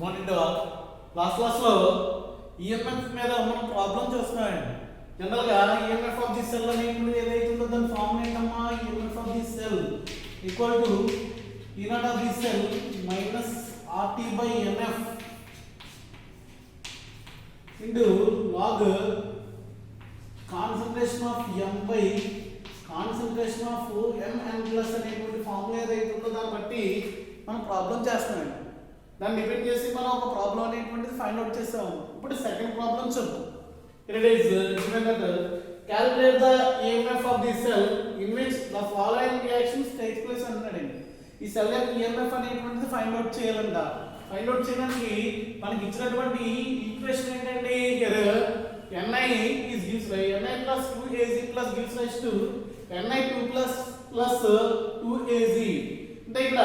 Morning క్లాస్లో EMF మీద మనం ప్రాబ్లం చూస్తున్నామండి. జనరల్గా ఈఎంఎఫ్ ఆఫ్ ది సెల్ అనేటువంటి ఏదైతే ఉందో దాని ఫార్మ్ ఏంటమ్మా, EMF of the cell equal to E naught of the cell minus RT by MF into log concentration of M by concentration of MN plus అనేటువంటి formula ఏదైతే ఉందో దాన్ని బట్టి మనం ప్రాబ్లం చేస్తామండి. దాన్ని డిపెండ్ చేసి మనం ఒక ప్రాబ్లం అనేటువంటిది ఫైండ్ అవుట్ చేస్తాము. ఇప్పుడు సెకండ్ ప్రాబ్లం చూద్దాం. It is given that calculate the EMF of the cell in which the following reactions take place అంటున్నాడండి. ఈ సెల్ యొక్క ఈఎంఎఫ్ అనేటువంటిది ఫైండ్ అవుట్ చేయాలంట. ఫైండ్ అవుట్ చేయడానికి మనకి ఇచ్చినటువంటి ఈక్వేషన్ ఏంటంటే Ni is gives rise Ni plus 2Az plus gives rise to Ni2 plus 2Az. అంటే ఇక్కడ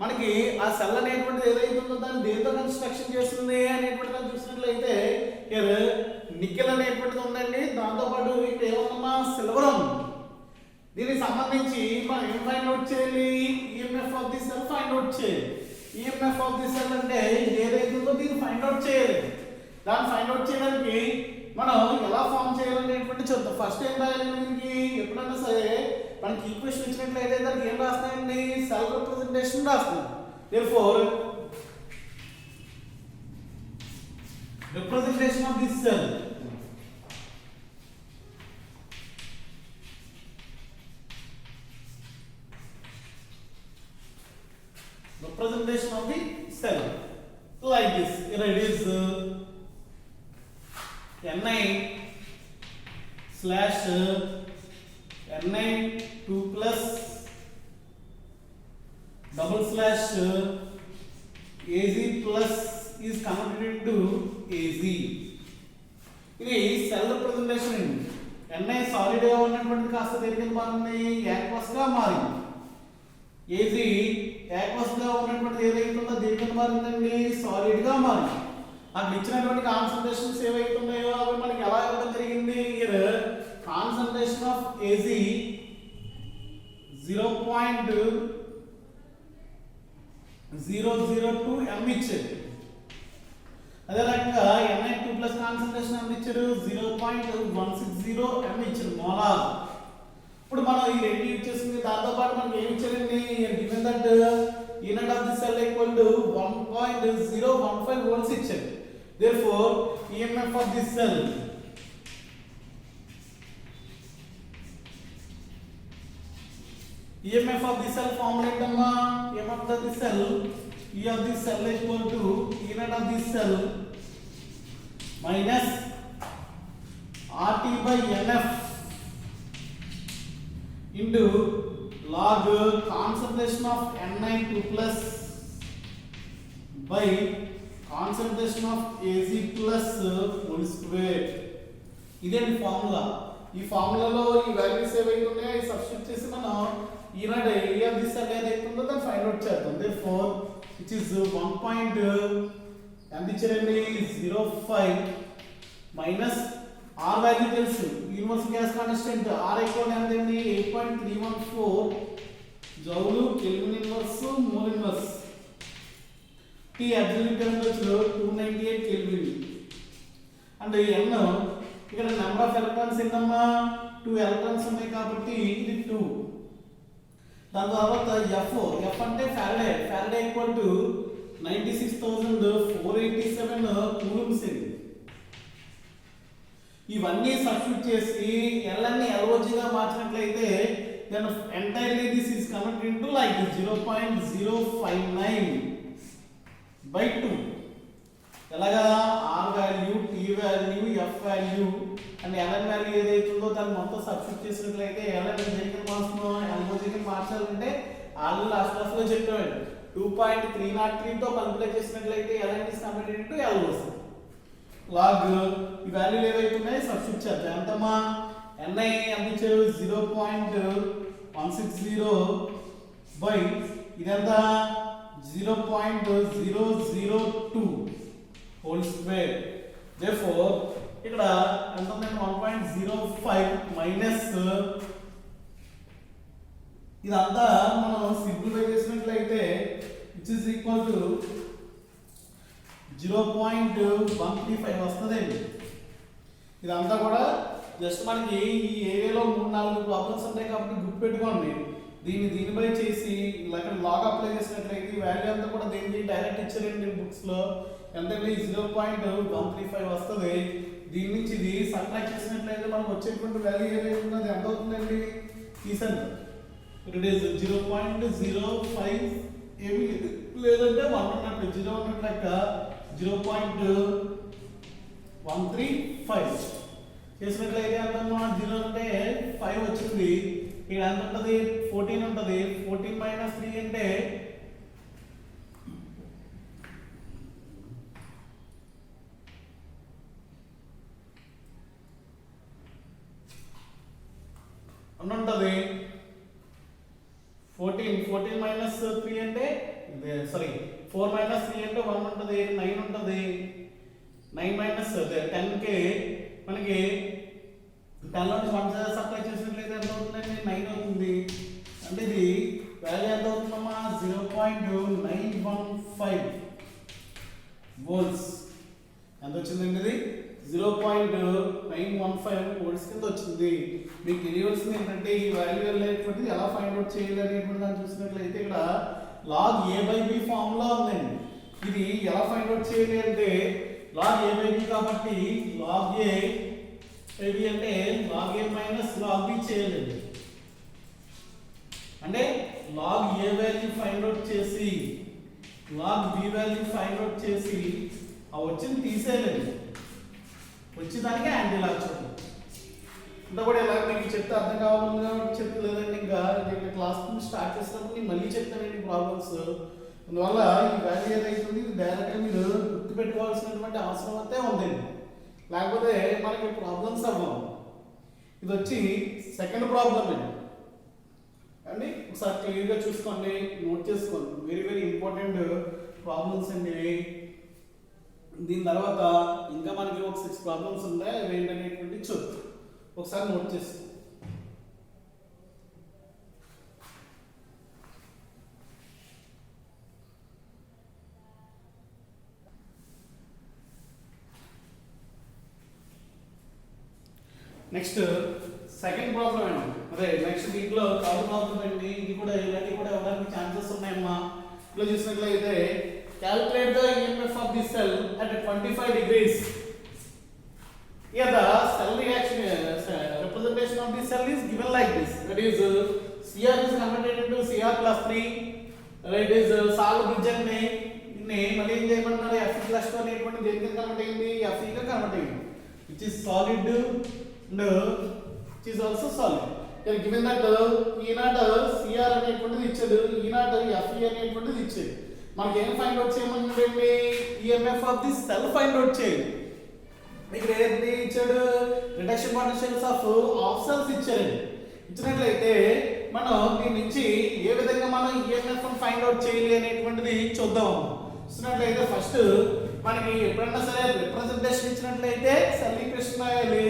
మనకి ఆ సెల్ అనేటువంటిది ఏదైతే ఉందో దాన్ని దేంతో కన్స్ట్రక్షన్ చేస్తుంది అనేటువంటిది చూసినట్లయితే నికెల్ అనేటువంటిది ఉందండి. దాంతోపాటు ఇక్కడ ఏమన్నా సిల్వర్ ఉంది. దీనికి సంబంధించి మనం ఏం ఫైండ్ అవుట్ చేయాలి, EMF of the cell find out చేయాలి. ఈఎంఎఫ్ ఆఫ్ ది సెల్ అంటే ఏదైతే ఉందో దీన్ని ఫైండ్ అవుట్ చేయాలి. దాన్ని ఫైండ్ అవుట్ చేయడానికి మనం ఎలా ఫామ్ చేయాలనేటువంటి చూద్దాం. ఫస్ట్ ఏం రాయాలి, దీనికి ఎప్పుడైనా సరే మనకి ఈక్వేషన్ ఇచ్చినట్లయితే దానికి ఏం రాస్తాయండి, సెల్ రిప్రజెంటేషన్ రాస్తాం. therefore representation of this cell representation of the cell like this. Here it is Ni slash Ni2 plus double slash Az plus is converted into Az. ఇది సెల్ రిప్రజెంటేషన్ అండి. Ni solid గా ఉన్నటువంటిది కాస్త దేనికి మారింది, aqueous గా మారింది. Az aqueous గా ఉన్నటువంటిది ఏదైతే ఉందో దేనికి మారిందండి, సాలిడ్ గా మారింది. అక్కడ ఇచ్చినటువంటి కాన్సంట్రేషన్స్ ఏవైతే ఉన్నాయో అవి మనకి ఎలా ఇవ్వడం జరిగింది, here concentration of Az 0.002 m ఇచ్చారు. అదే రకంగా Ni2 ప్లస్ కాన్సంట్రేషన్ ఎంత ఇచ్చారు, 0.160 m ఇచ్చారు మోలార్. ఇప్పుడు మనం ఈ రెండు యూజ్ చేసుకుని దాంతో పాటు మనకి ఏమి ఇచ్చారండి, given that E0 of the cell equal to 1.015 volts ఇచ్చారు. therefore EMF of this cell EMF of the cell formula ఏంటమ్మా, EMF of the cell E of the cell equal to E0 of the cell minus RT by NF into log concentration of Ni2 plus by concentration of Az plus whole square. ఇదే formula. ఈ ఫార్ములాలో ఈ values ఏవైతే ఉన్నాయో ఈ substitute చేసి మనం ఈనాడు ఏ of the cell ఏదైతే ఉందో దాన్ని ఫైండ్ అవుట్ చేద్దాం. therefore which is 1. ఎంత ఇచ్చారండి, 0.5 మైనస్ R వాల్యూ తెలుసు, universal gas constant R equal ఎంత అండి, 8.314 జౌలు kelvin inverse mole inverse. T absolute temperature 298 kelvin. And n ఇక్కడ నెంబర్ ఆఫ్ ఎలక్ట్రాన్స్ ఏంటమ్మా, 2 ఎలక్ట్రాన్స్ ఉన్నాయి కాబట్టి ఇది 2. దాని తర్వాత F అంటే ఫారడే ఈక్వల్ టు 96,487 కూలుమ్స్. ఇవన్నీ సబ్స్టిట్యూట్ చేసి L ని LOG గా మార్చినట్లయితే then entirely this is converted into like 0.059 by 2. ఎలాగా R value, T value, F value and Ln value ఏదైతే ఉందో దాన్ని మొత్తం సబ్స్టిట్యూట్ చేసినట్లయితే Ln దేనికి మార్చుతున్నాం, LOG కి మార్చాలంటే ఆల్రెడీ లాస్ట్ క్లాస్లో చెప్పాడు 2.303 తో మల్టిప్లై చేసినట్లయితే Ln is converted into LOC. Log ఈ వాల్యూలు ఏవైతే ఉన్నాయో సబ్స్టిట్యూట్ చేద్దాం. ఎంతమ్మా, Ni ఎంత ఇచ్చారు, 0.160 బై ఇదంతా 0.002 హోల్ స్క్వేర్. therefore ఇక్కడ ఎంత ఉందంటే 1.05 మైనస్ ఇదంతా మనం సింప్లిఫై చేసినట్లయితే which is equal to 0.135 వస్తుందండి. ఇదంతా కూడా జస్ట్ మనకి ఈ ఏరియాలో 3-4 ప్రాబ్లమ్స్ ఉంటాయి కాబట్టి గుర్తుపెట్టుకోండి. దీనిపై చేసి ఇక్కడ లాగ్ అప్లై చేసినట్లయితే వాల్యూ అంతా కూడా దీనికి డైరెక్ట్ ఇచ్చారండి బుక్స్ లో. ఎంతంటే 0.135 వస్తుంది. దీని నుంచి ఇది సబ్ట్రాక్ట్ చేసినట్లయితే మనకు వచ్చేటువంటి వాల్యూ ఏదైతే ఉన్నది ఎంత అవుతుందండి తీసండి. ఇట్ ఈస్ 0.05 ఏమి లేదంటే 1 ఉన్నట్టు 0 ఉన్నట్టు లెక్క 0.135 చేసినట్లయితే ఎంతమ్మా 0 అంటే 5 వచ్చింది. ఇక్కడ ఎంత ఉంటుంది 14 ఉంటుంది. 14 - 3 అంటే ఉంటుంది 14 - 3 అంటే సారీ 4 - 3 అంటే 1 ఉంటుంది. 9 ఉంటుంది. 9 - 10 కి మనకి 10 నుంచి 1 సప్లై చేసినట్లయితే ఎంత అవుతుందండి 9 అవుతుంది. అంటే ఇది వాల్యూ ఎంత అవుతుందమ్మా 0.915 వోల్ట్స్. ఎంత వచ్చిందండి ఇది 0.915 వోల్ట్స్ కింద వచ్చింది. మీకు తెలియవలసింది ఏంటంటే ఈ వాల్యూ అనేటువంటిది ఎలా ఫైండ్ అవుట్ చేయాలి అనేటువంటి దాన్ని చూసినట్లయితే ఇక్కడ log a/b ఫార్ములా ఉందండి. ఇది ఎలా ఫైండ్ అవుట్ చేయాలి అంటే log a/b కాబట్టి log a ab అంటే log a - log b చేయాలి. అంటే log a value find out చేసి log b value find out చేసి ఆ వచ్చింది తీసేయాలి. వచ్చేదానికి యాంటీ లాగ్ చూడండి. ఇంత కూడా ఎలా మీకు చెప్తే అర్థం కావాలి కాబట్టి చెప్తలేదండి. ఇంకా క్లాస్ స్టార్ట్ చేసినప్పుడు నేను మళ్ళీ చెప్తానండి ప్రాబ్లమ్స్. అందువల్ల ఈ వాల్యూ ఏదైతే ఉంది ఇది డైరెక్ట్గా మీరు గుర్తుపెట్టుకోవాల్సినటువంటి అవసరం అయితే ఉందండి. లేకపోతే మనకి ప్రాబ్లమ్స్ అవ్వవు. ఇది వచ్చి సెకండ్ ప్రాబ్లం అండి. ఒకసారి క్లియర్గా చూసుకోండి, నోట్ చేసుకోండి. వెరీ వెరీ ఇంపార్టెంట్ ప్రాబ్లమ్స్ అండి. దీని తర్వాత ఇంకా మనకి ఒక 6 ప్రాబ్లమ్స్ ఉన్నాయి. అవి ఏంటనేటువంటి చూద్దాం. ఒకసారి నోట్ చేసుకో. నెక్స్ట్ సెకండ్ ప్రాబ్లం అండి. అదే నెక్స్ట్ దీంట్లో థర్డ్ ప్రాబ్లం అండి. ఇది కూడా ఇలాంటివి కూడా ఇవ్వడానికి ఛాన్సెస్ ఉన్నాయమ్మా. ఇందులో చూసినట్లయితే calculate the EMF of the cell at 25 degrees. Here the cell reaction representation of the cell is given like this. That is Cr is converted into Cr plus 3. It is solid bridge అంటే దీన్ని మళ్ళీ ఏం చేయమంటున్నారు Fe+2 అనేటువంటి దేనికి convert అయింది Fe గా convert అయింది. Which is solid and which is also solid. Here given that E0 Cr అనేటువంటిది ఇచ్చాడు, E0 Fe అనేటువంటిది ఇచ్చాడు. మనకి ఏం ఫైండ్ అవుట్ చేయమన్నాడండి EMF of the cell find out చేయాలి. మీకు ఏది ఇచ్చాడు రిడక్షన్ పొటెన్షియల్స్ ఆఫ్ సెల్స్ ఇచ్చారండి. ఇచ్చినట్లయితే మనం దీని నుంచి ఏ విధంగా మనం ఈఎంఎఫ్ ఫైండ్ అవుట్ చేయాలి అనేటువంటిది చూద్దాం. చూసినట్లయితే ఫస్ట్ మనకి ఎప్పుడన్నా సరే రిప్రజెంటేషన్ ఇచ్చినట్లయితే సెల్ ఈక్వేషన్ రాయాలి.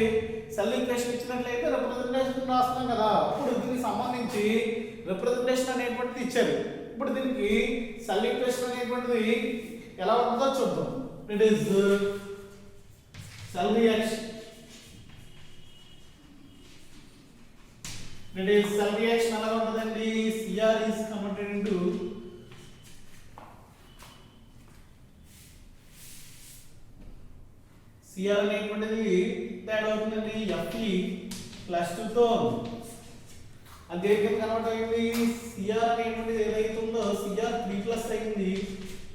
సెల్ ఈక్వేషన్ ఇచ్చినట్లయితే రిప్రజెంటేషన్ రాస్తున్నాం కదా. అప్పుడు దీనికి సంబంధించి రిప్రజెంటేషన్ అనేటువంటిది ఇచ్చారు. ఇప్పుడు దీనికి సెల్ ఈక్వేషన్ అనేటువంటిది ఎలా ఉంటుందో చూద్దాం. It is cell reaction. It is cell reaction ఎలా ఉంటుందండి Cr is converted into Cr అనేటువంటిది తేడా అవుతుందండి Fe+2 తో. అది దేనికి కన్వర్ట్ అయింది Cr అనేటువంటిది ఏదైతే ఉందో Cr 3+ అయింది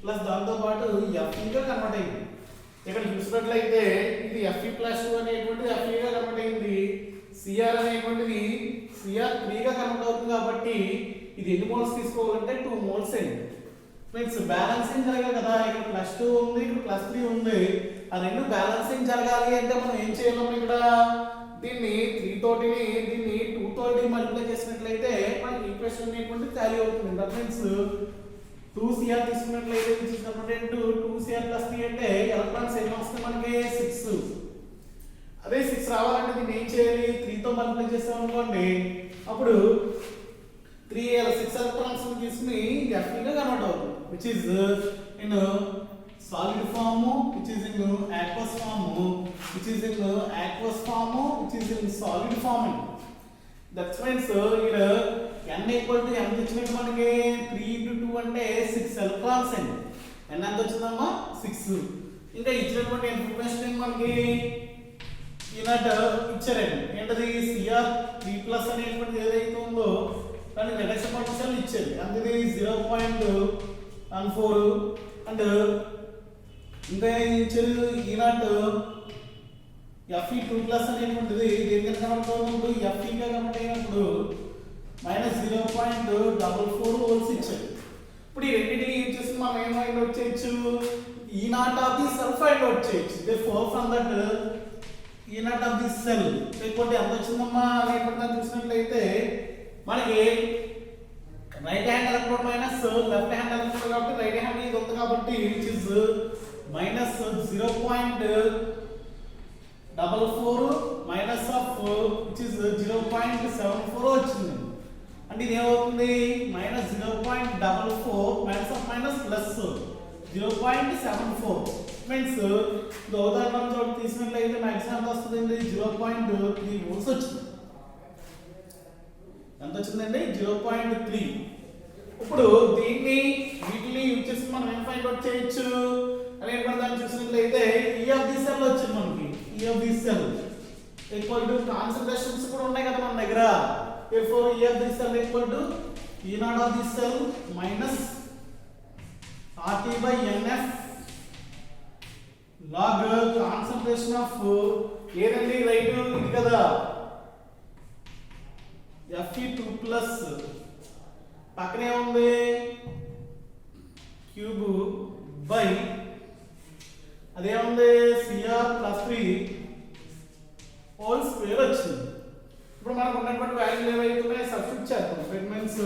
ప్లస్ దాంతో పాటు Fe గా కన్వర్ట్ అయింది. ఇక్కడ చూసినట్లయితే ఇది Fe+2 అనేటువంటిది Fe గా కన్వర్ట్ అయింది. Cr అనేటువంటిది Cr 3 గా కన్వర్ట్ అవుతుంది కాబట్టి ఇది ఎన్ని మోల్స్ తీసుకోవాలంటే 2 మోల్స్ అండి. ఫ్రెండ్స్ బ్యాలెన్సింగ్ జరగాలి కదా. ఇక్కడ +2 ఉంది, ఇక్కడ +3 ఉంది. ఆ రెండు బ్యాలెన్సింగ్ జరగాలి అంటే మనం ఏం చేయాలి ఇక్కడ దీన్ని 3 తోటి దీన్ని 2 తోటి మల్టిప్లై చేసినట్లయితే మనకి ఈక్వేషన్ అనేటువంటిది టాలీ అవుతుంది. ఫ్రెండ్స్ 2Cr తీసుకున్నట్లయితే which is converted into 2Cr plus 3 అంటే ఎలక్ట్రాన్స్ ఎన్ని వస్తాయి మనకి 6. అదే 6 రావాలంటే దీన్ని ఏం చేయాలి 3 తో మల్టిప్లై చేసాం అనుకోండి. అప్పుడు 6 ఎలక్ట్రాన్స్ తీసుకుని Fe గా కన్వర్ట్ అవుతుంది which is in solid form, which is in aqueous form, which is in aqueous form, which is in solid form. That means here n equal to m ఇచ్చినట్టు మనకి 3 into 2 అంటే 6 electrons అండి. n ఎంత వచ్చిందమ్మా 6. ఇంకా ఇచ్చినటువంటి information ఏంటి మనకి ఈనాట్ ఇచ్చారండి. ఏంటది Cr 3+ అనేటువంటిది ఏదైతే ఉందో దాని రిడక్షన్ పొటెన్షియల్ ఇచ్చారు. అంటే 0.14 అండ్ ఇంకా ఇచ్చారు ఈనాట్ Fe2+ అనేటువంటిది దేనికి కనెక్ట్ అవుతుంది Fe గా కనెక్ట్ అయినప్పుడు -0.44 వోల్ట్స్ ఇచ్చారు. ఇప్పుడు ఈ రెండింటిని యూజ్ చేసి మనం ఏం ఫైండ్ అవుట్ చేయొచ్చు E naught of the cell find out చేయొచ్చు. therefore from that E naught of the cell లేకపోతే ఎంత వచ్చిందమ్మా అనేటువంటి చూసినట్లయితే మనకి right hand electrode minus left hand electrode కాబట్టి రైట్ హ్యాండ్ ఇది ఉంది కాబట్టి which is -0.44 minus of which is 0.74 వచ్చింది. అంటే ఇది ఏమవుతుంది -0.44 minus of minus plus 0.74 means the ఉదాహరణ చోటు తీసుకున్నట్లయితే మాక్సిమం ఎంత వస్తుందండి 0.3 వోల్ట్స్ వచ్చింది. ఎంత వచ్చిందండి 0.3. ఇప్పుడు దీన్ని వీటిని యూజ్ చేసి మనం ఏం ఫైండ్ అవుట్ చేయొచ్చు అనేటువంటి దాన్ని చూసినట్లయితే E of the cell వచ్చింది మనకి. E of the cell equal to concentrations కూడా ఉన్నాయి కదా మన దగ్గర. therefore E of the cell equal to E naught of the cell minus RT by NF log concentration of ఏదండి రైట్ ఇది కదా Fe2+ పక్కనే ఉంది క్యూబ్ బై అదే ఉంది Cr+3 హోల్ స్క్వేర్ వచ్చింది. ఇప్పుడు మనకు ఉన్నటువంటి వాల్యూ ఏవైతే సబ్స్టిట్యూట్ చేద్దాం. ఇట్ మీన్స్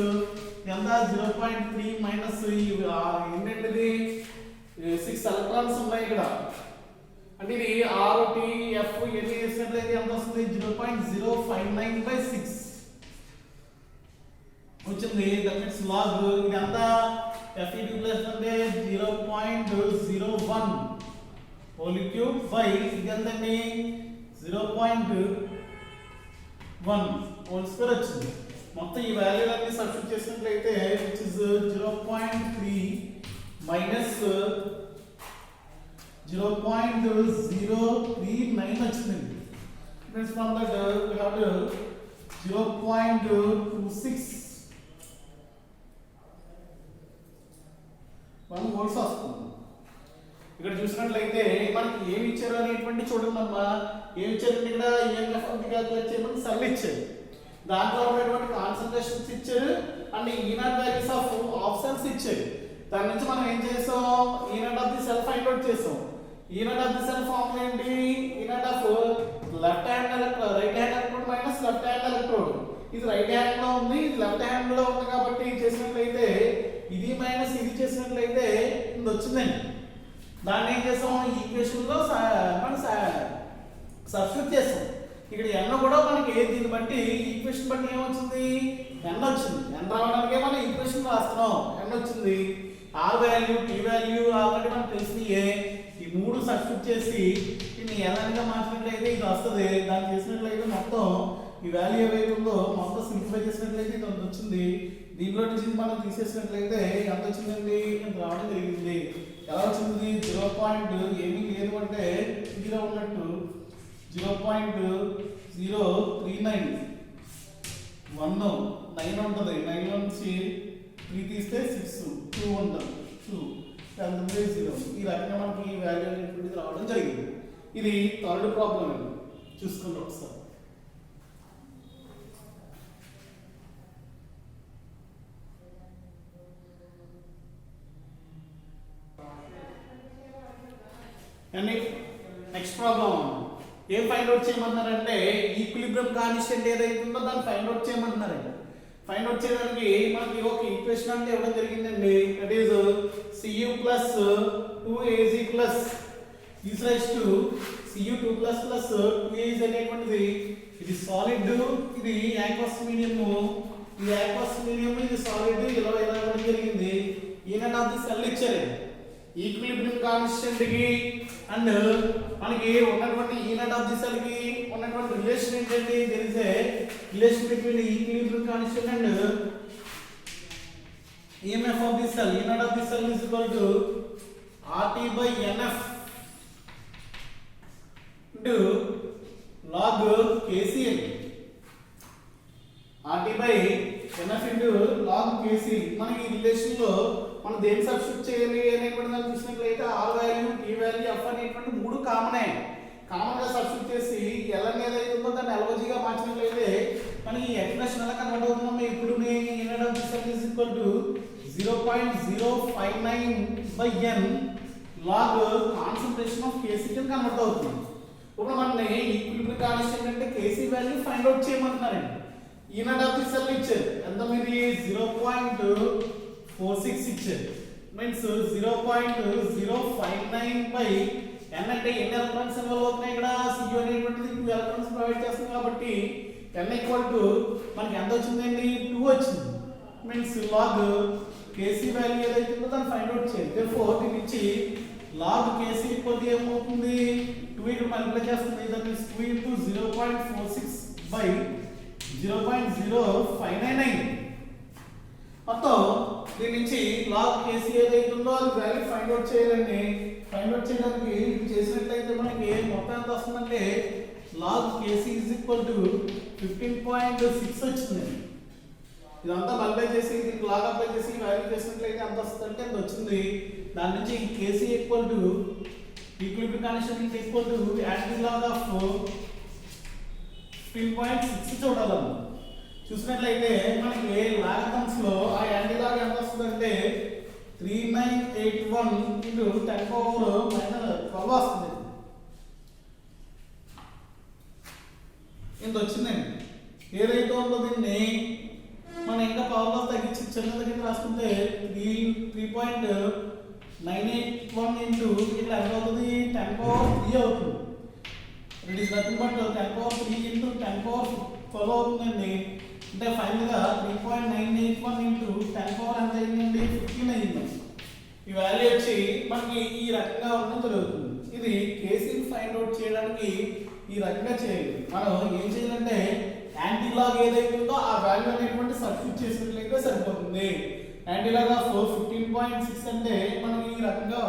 ఎంత 0.3 మైనస్ ఏంటంటే 6 ఎలక్ట్రాన్స్ ఉన్నాయి ఇక్కడ. అంటే ఇది RTF ఎన్ని చేసినట్లయితే ఎంత వస్తుంది 0.059/6 వచ్చింది. దట్ మీన్స్ లాగ్ ఇది ఎంత Fe2+ అంటే 0.01 హోల్ క్యూబ్ బై ఇది ఎంతండి 0.1 హోల్ స్క్వేర్ వచ్చింది. మొత్తం ఈ వాల్యూలన్నీ సబ్స్టిట్యూట్ చేసినట్లయితే which is 0.3 minus 0.039 వచ్చింది. means from that we have to 0.26 1 volts వస్తుంది. ఇక్కడ చూసినట్లయితే మనకి ఏమి ఇచ్చారు అనేటువంటి చూడండి అమ్మా. ఏమి ఇచ్చారంటే ఇక్కడ EMF క్యాలిక్యులేట్ చేయమని సెల్ ఇచ్చారు. దాంట్లో ఉన్నటువంటి కాన్సంట్రేషన్స్ ఇచ్చారు and E naught values of cells ఇచ్చారు. దాని నుంచి మనం ఏం చేసాం E naught of the cell find out చేసాం. E naught of the cell formula ఏంటి E naught of left hand electrode right hand electrode minus left hand electrode. ఇది రైట్ హ్యాండ్ లో ఉంది ఇది లెఫ్ట్ హ్యాండ్ లో ఉంది కాబట్టి చేసినట్లయితే ఇది మైనస్ ఇది చేసినట్లయితే ఇది వచ్చిందండి. దాన్ని ఏం చేసాం ఈక్వేషన్ లో మనం సబ్స్టిట్యూట్ చేసాం. ఇక్కడ n కూడా మనకి దీన్ని బట్టి ఈక్వేషన్ బట్టి ఏమొచ్చింది n వచ్చింది. n రావడానికే మనం ఈక్వేషన్ రాస్తున్నాం. n వచ్చింది. r value t value already మనకు తెలిసినయే. ఈ మూడు సబ్స్టిట్యూట్ చేసి దీన్ని n గా మార్చినట్లయితే ఇది వస్తుంది. దాన్ని చేసినట్లయితే మొత్తం ఈ వాల్యూ ఏవైతే ఉందో మొత్తం సింప్లిఫై చేసినట్లయితే ఇది వచ్చింది. దీనిలో నుంచి మనం తీసేసినట్లయితే ఎంత వచ్చిందండి ఇంత రావడం జరిగింది. ఎలా వచ్చింది 0. ఏమీ లేదు అంటే ఇందులో ఉన్నట్టు 0.039 1 9 ఉంటుంది. 9 నుంచి 3 తీస్తే 6 2 ఉంటుంది 2 0. ఈ రకంగా మనకి ఈ వాల్యూ అనేటువంటిది రావడం జరిగింది. ఇది థర్డ్ ప్రాబ్లం అండి. చూసుకోండి ఒకసారి. నెక్స్ట్ ప్రాబ్లం ఏం ఫైండ్ అవుట్ చేయమంటున్నారంటే ఈక్విలిబ్రియం కాన్స్టెంట్ ఏదైతే ఉందో దాన్ని ఫైండ్ అవుట్ చేయమంటున్నారండి. ఫైండ్ అవుట్ చేయడానికి మనకి ఒక ఈక్వేషన్ అంటే ఇవ్వడం జరిగిందండి. That is Cu plus 2Ag plus is raised to Cu2 plus 2Ag అనేటువంటిది ఇది సాలిడ్ ఇది aqueous మీడియం. ఈ aqueous మీడియం ఇది సాలిడ్ ఇలా ఇవ్వడం జరిగింది. ఈనాట్ ఆఫ్ ది సెల్ ఇచ్చారండి. ఈక్విలిబ్రియం కాన్స్టెంట్ కి అండ్ మనకి ఉన్నటువంటి ఈనట్ ఆఫ్ ది సెల్ కి ఉన్నటువంటి రిలేషన్ ఏంటంటే there is a relation between equilibrium constant and EMF of the cell. E naught of the cell is equal to RT by NF into log KCL. RT by NF into log KCL. మనకి ఈ relation లో మనం దేని substitute చేయాలి అనేటువంటి దాన్ని చూసినట్లయితే R value, T value, F అనేటువంటి మూడు కామనే. కామన్ గా సబ్స్టిట్యూట్ చేసి L అనేది ఏదో దాన్ని LOG గా మార్చినట్లయితే మనకి ఈ ఎక్స్ప్రెషన్ ఎలా కన్వర్ట్ అవుతుందో ఇప్పుడు E naught of the cell is equal to 0.059 by n log concentration of Kc కి కన్వర్ట్ అవుతుంది. ఇప్పుడు మనని ఈక్విలిబ్రియం కాన్స్టెంట్ అంటే Kc వాల్యూ ఫైండ్ అవుట్ చేయమంటున్నారండి. ఈ నాట్ ఆఫ్ ది సెల్ ఇచ్చారు ఎంత మీది 0.46 ఇచ్చారు మీన్స్ 0.059 by n అంటే ఎన్ని ఎలక్ట్రాన్స్ ఇన్వాల్వ్ అవుతున్నాయి ఇక్కడ Cu అనేటువంటిది 2 ఎలక్ట్రాన్స్ ప్రొవైడ్ చేస్తుంది కాబట్టి n ఈక్వల్ టు మనకి ఎంత వచ్చిందండి 2 వచ్చింది మీన్స్ log Kc వాల్యూ ఏదైతే ఉందో దాన్ని ఫైండ్ అవుట్ చేయాలి. therefore దీని నుంచి log Kc ఈక్వల్ టు ఏమవుతుంది 2 ఇక్కడ మల్టిప్లై చేస్తుంది దట్ మీన్స్ 2 into 0.46 by 0.0599 మొత్తం దీని నుంచి log Kc ఏదైతే ఉందో అది వాల్యూ ఫైండ్ అవుట్ చేయాలండి. ఫైండ్ అవుట్ చేయడానికి ఇది చేసినట్లయితే మనకి మొత్తం ఎంత వస్తుందంటే log Kc is equal to 15.6 వచ్చింది. ఇదంతా మల్టిప్లై చేసి దీనికి లాగ్ అప్లై చేసి వాల్యూ చేసినట్లయితే ఎంత వస్తుందంటే ఎంత వచ్చింది. దాని నుంచి Kc equal to equilibrium constant equal to anti log of 15.6 చూడాలన్న చూసినట్లయితే మనకి లాగరిథమ్స్ లో ఆ యాంటీ లాగ్ ఎంత వస్తుందంటే 3981 into 10 power -12 వస్తుంది. ఇంత వచ్చిందండి. ఏదైతే ఉందో దీన్ని మనం ఇంకా పవర్ లాస్ తగ్గించి చిన్న దగ్గర రాసుకుంటే 3.981 into ఇట్లా ఎంత అవుతుంది 10 power 3 అవుతుంది. It is nothing but 10 power 3 into 10 power 12 అవుతుందండి. అంటే ఫైనల్ గా 3.981 into 10 power ఎంత అయిందండి 15 అయింది. ఈ వాల్యూ వచ్చి మనకి ఈ రకంగా ఉండడం జరుగుతుంది. ఇది కేసీని ఫైండ్ అవుట్ చేయడానికి ఈ రకంగా చేయాలి. మనం ఏం చేయాలంటే యాంటీ లాగ్ ఏదైతే ఉందో ఆ వాల్యూ అనేటువంటి సబ్స్టిట్యూట్ చేసినట్లయితే సరిపోతుంది. యాంటీ లాగ్ ఆఫ్ 15.6 అంటే మనకి ఈ రకంగా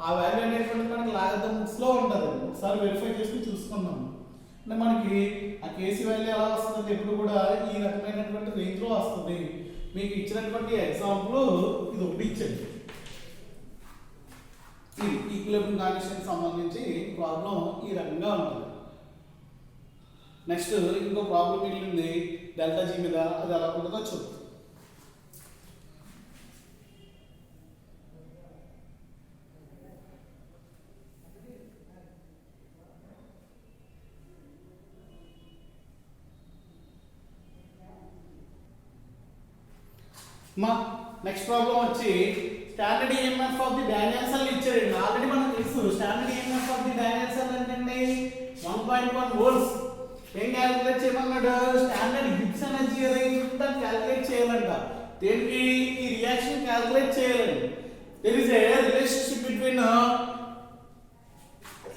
ఆ వాల్యూ అనేటువంటి మనకి లాగరిథమ్స్ లో ఉంటుంది. ఒకసారి వెరిఫై చేసి చూసుకుందాం. అంటే మనకి ఆ కేసీ వాల్యూ ఎలా వస్తుందంటే ఎప్పుడు కూడా ఈ రకమైనటువంటి రేంజ్ లో వస్తుంది. మీకు ఇచ్చినటువంటి ఎగ్జాంపుల్ ఇది ఒకటి ఇచ్చింది. ఇది ఈక్విలిబ్రియం కాన్స్టెంట్ సంబంధించి ప్రాబ్లం ఈ రకంగా ఉంటుంది. నెక్స్ట్ ఇంకో ప్రాబ్లం మిగిలింది డెల్టా జీ మీద, అది ఎలా ఉంటుందో చూద్దాం. నెక్స్ట్ ప్రాబ్లం వచ్చి standard EMF of the Daniel cell ఇచ్చారండి. ఆల్రెడీ మనకు తెలుసు standard EMF of the Daniel cell అంటే 1.1 వోల్ట్స్. ఏం క్యాలిక్యులేట్ చేయమన్నాడు స్టాండర్డ్ గిబ్స్ ఎనర్జీ ఏదైతే ఉందో క్యాలిక్యులేట్ చేయాలంట. దేనికి ఈ రియాక్షన్ క్యాలిక్యులేట్ చేయాలండి. There is a relationship between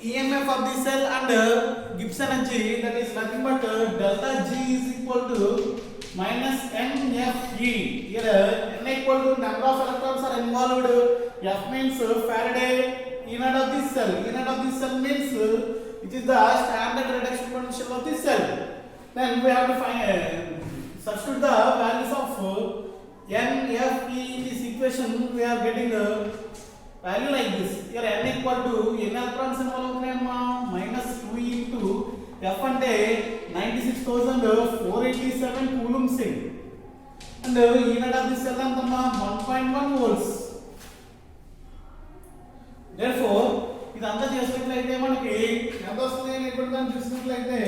EMF of the cell and Gibbs energy, that is nothing but delta G is equal to minus NFE. Here N equal to number of electrons are involved. F means Faraday unit of this cell. Unit of this cell means which is the standard reduction potential of this cell. Then we have to find substitute the values of NFE in this equation. We are getting value like this. Here n equal to n electrons involved అవుతున్నాయమ్మా -2 into F అంటే 96,487 coulombs and unit of this cell అంతమ్మా 1.1 volts. therefore ఇదంతా చేసినట్లయితే మనకి ఎంత వస్తుంది అనేటువంటి దాన్ని చూసినట్లయితే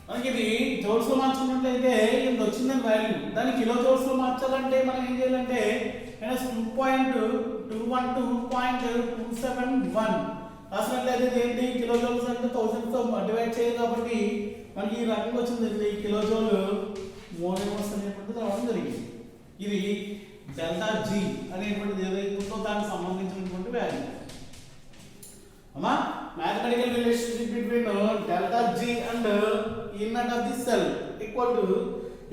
మనకి ఇది జోల్స్ లో మార్చుకున్నట్లయితే ఇంత వచ్చిందని వాల్యూ వాల్యూ దాన్ని కిలో జౌల్స్ లో మార్చాలంటే మనం ఏం చేయాలంటే -2.212.271 రాసినట్లయితే ఏంటి కిలో జౌల్స్ అంటే 1000 తో డివైడ్ చేయాలి కాబట్టి మనకి ఈ రకంగా వచ్చింది కిలో జౌల్ మోల్ అనేటువంటిది రావడం జరిగింది. ఇది డెల్టా జీ అనేటువంటిది ఏదైతే ఉందో దానికి సంబంధించినటువంటి వాల్యూ. అమ్మా mathematical relationship between delta G and inlet of the cell equal to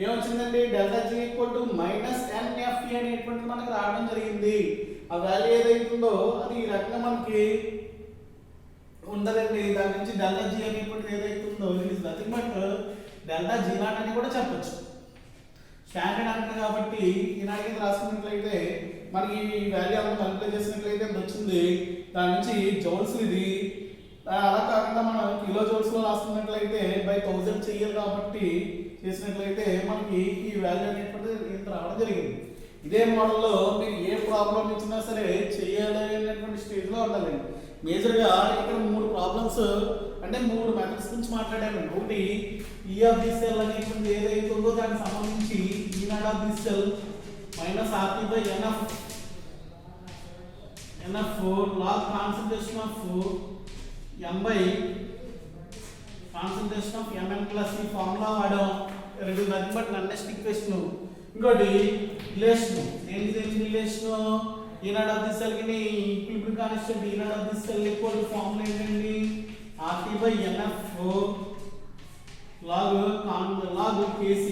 ఏమొచ్చిందండి delta G equal to -NFE అనేటువంటిది మనకి రావడం జరిగింది. ఆ వాల్యూ ఏదైతుందో అది ఈ రకంగా మనకి ఉండదండి. దాని నుంచి delta G అనేటువంటిది ఏదైతుందో it is nothing but delta G not అని కూడా చెప్పొచ్చు. స్టాండర్డ్ అంటారు కాబట్టి ఈనాటికి రాసుకున్నట్లయితే మనకి ఈ వాల్యూ అంతా మల్టిప్లై చేసినట్లయితే అది వచ్చింది. దాని నుంచి జౌల్స్ ఇది అలా కాకుండా మనం కిలో జౌల్స్ లో రాసుకున్నట్లయితే బై 1000 చెయ్యాలి కాబట్టి చేసినట్లయితే మనకి ఈ వాల్యూ అనేటువంటిది ఇంత రావడం జరిగింది. ఇదే మోడల్లో మీరు ఏ ప్రాబ్లం ఇచ్చినా సరే చేయాలి అనేటువంటి స్టేజ్ లో ఉండాలి. మేజర్ గా ఇక్కడ 3 ప్రాబ్లమ్స్ అంటే 3 మెథడ్స్ గురించి మాట్లాడాను. ఒకటి ఈ ఆఫ్ ది సెల్ అనేటువంటి ఏదైతే ఉందో దానికి సంబంధించి ఈ naught of the cell -RT/NF log concentration of m by concentration of mn plus ఈ ఫార్ములా వాడాం. రెండు నథింగ్ బట్ నన్నెస్ట్ ఈక్వేషన్. ఇంకోటి రిలేషన్ ఏంటి రిలేషన్ ఈ నాట్ ఆఫ్ ది సెల్ కి ఈక్విలిబ్రియం కాన్స్టెంట్ ఈ naught of the cell equal to formula ఏంటండి RT/NF log Kc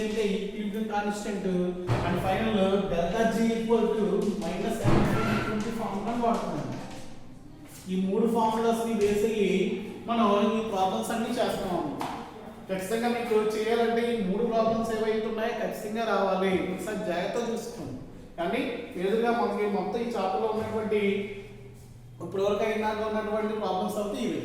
అంటే equilibrium constant and final delta G equal to -NF అనేటువంటి formula వాడుతున్నాం. ఈ 3 ఫార్ములాస్ ని బేస్ అయ్యి మనం ఈ ప్రాబ్లమ్స్ అన్ని చేస్తున్నాం. ఖచ్చితంగా మీకు చేయాలంటే ఈ 3 ప్రాబ్లమ్స్ ఏవైతే ఉన్నాయో ఖచ్చితంగా రావాలి. ఒకసారి జాగ్రత్తగా చూసుకోండి. కానీ ఎదురుగా మనకి మొత్తం ఈ చాప్టర్లో ఉన్నటువంటి ఇప్పటివరకు అయినా ఉన్నటువంటి ప్రాబ్లమ్స్ అవుతాయి ఇవి.